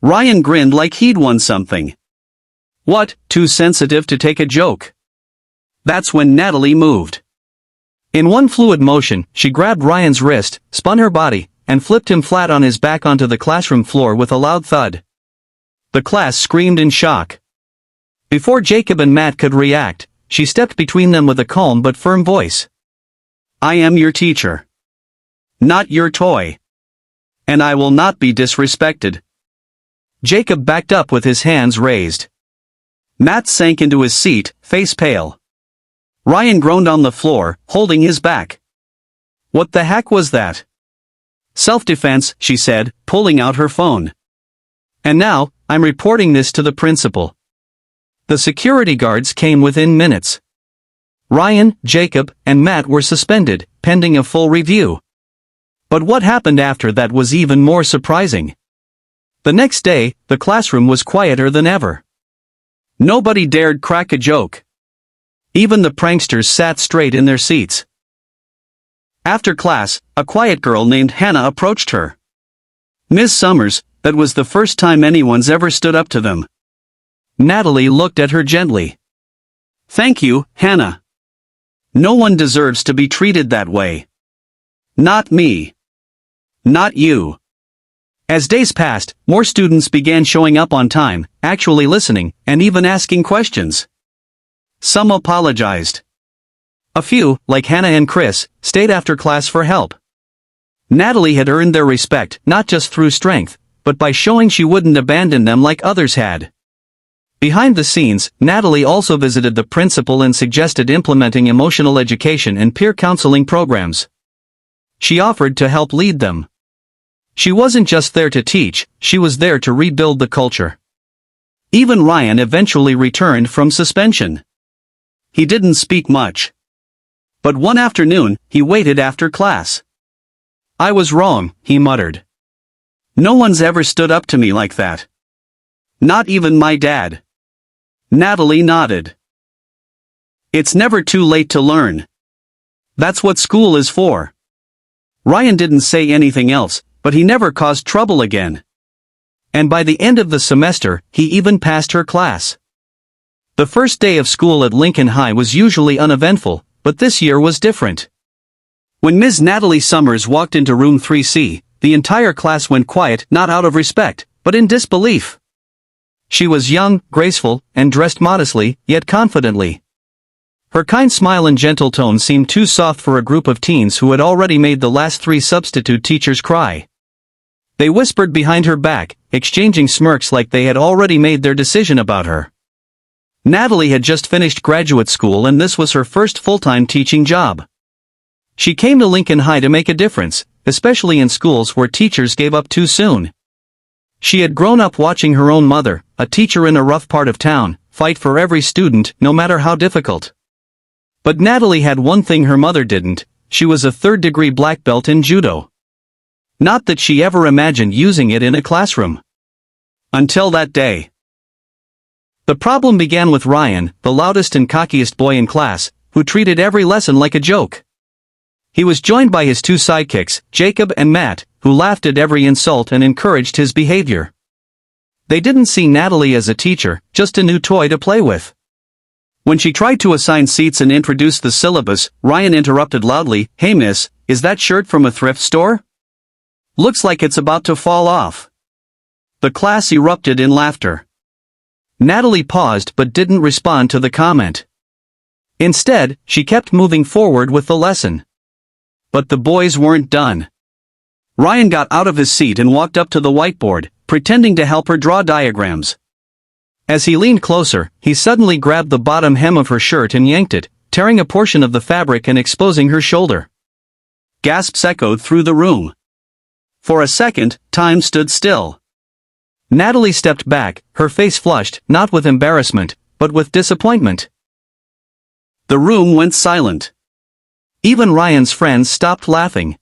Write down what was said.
Ryan grinned like he'd won something. What, too sensitive to take a joke? That's when Natalie moved. In one fluid motion, she grabbed Ryan's wrist, spun her body, and flipped him flat on his back onto the classroom floor with a loud thud. The class screamed in shock. Before Jacob and Matt could react, she stepped between them with a calm but firm voice. I am your teacher. Not your toy. And I will not be disrespected. Jacob backed up with his hands raised. Matt sank into his seat, face pale. Ryan groaned on the floor, holding his back. What the heck was that? Self-defense, she said, pulling out her phone. And now, I'm reporting this to the principal. The security guards came within minutes. Ryan, Jacob, and Matt were suspended, pending a full review. But what happened after that was even more surprising. The next day, the classroom was quieter than ever. Nobody dared crack a joke. Even the pranksters sat straight in their seats. After class, a quiet girl named Hannah approached her. Ms. Summers, that was the first time anyone's ever stood up to them. Natalie looked at her gently. Thank you, Hannah. No one deserves to be treated that way. Not me. Not you. As days passed, more students began showing up on time, actually listening, and even asking questions. Some apologized. A few, like Hannah and Chris, stayed after class for help. Natalie had earned their respect not just through strength, but by showing she wouldn't abandon them like others had. Behind the scenes, Natalie also visited the principal and suggested implementing emotional education and peer counseling programs. She offered to help lead them. She wasn't just there to teach, she was there to rebuild the culture. Even Ryan eventually returned from suspension. He didn't speak much. But one afternoon, he waited after class. I was wrong, he muttered. No one's ever stood up to me like that. Not even my dad. Natalie nodded. It's never too late to learn. That's what school is for. Ryan didn't say anything else, but he never caused trouble again. And by the end of the semester, he even passed her class. The first day of school at Lincoln High was usually uneventful, but this year was different. When Ms. Natalie Summers walked into room 3C, the entire class went quiet, not out of respect, but in disbelief. She was young, graceful, and dressed modestly, yet confidently. Her kind smile and gentle tone seemed too soft for a group of teens who had already made the last 3 substitute teachers cry. They whispered behind her back, exchanging smirks like they had already made their decision about her. Natalie had just finished graduate school and this was her first full-time teaching job. She came to Lincoln High to make a difference, especially in schools where teachers gave up too soon. She had grown up watching her own mother, a teacher in a rough part of town, fight for every student, no matter how difficult. But Natalie had one thing her mother didn't: she was a 3rd-degree black belt in Judo. Not that she ever imagined using it in a classroom. Until that day. The problem began with Ryan, the loudest and cockiest boy in class, who treated every lesson like a joke. He was joined by his 2 sidekicks, Jacob and Matt, who laughed at every insult and encouraged his behavior. They didn't see Natalie as a teacher, just a new toy to play with. When she tried to assign seats and introduce the syllabus, Ryan interrupted loudly, "Hey miss, is that shirt from a thrift store? Looks like it's about to fall off." The class erupted in laughter. Natalie paused but didn't respond to the comment. Instead, she kept moving forward with the lesson. But the boys weren't done. Ryan got out of his seat and walked up to the whiteboard, pretending to help her draw diagrams. As he leaned closer, he suddenly grabbed the bottom hem of her shirt and yanked it, tearing a portion of the fabric and exposing her shoulder. Gasps echoed through the room. For a second, time stood still. Natalie stepped back, her face flushed, not with embarrassment, but with disappointment. The room went silent. Even Ryan's friends stopped laughing.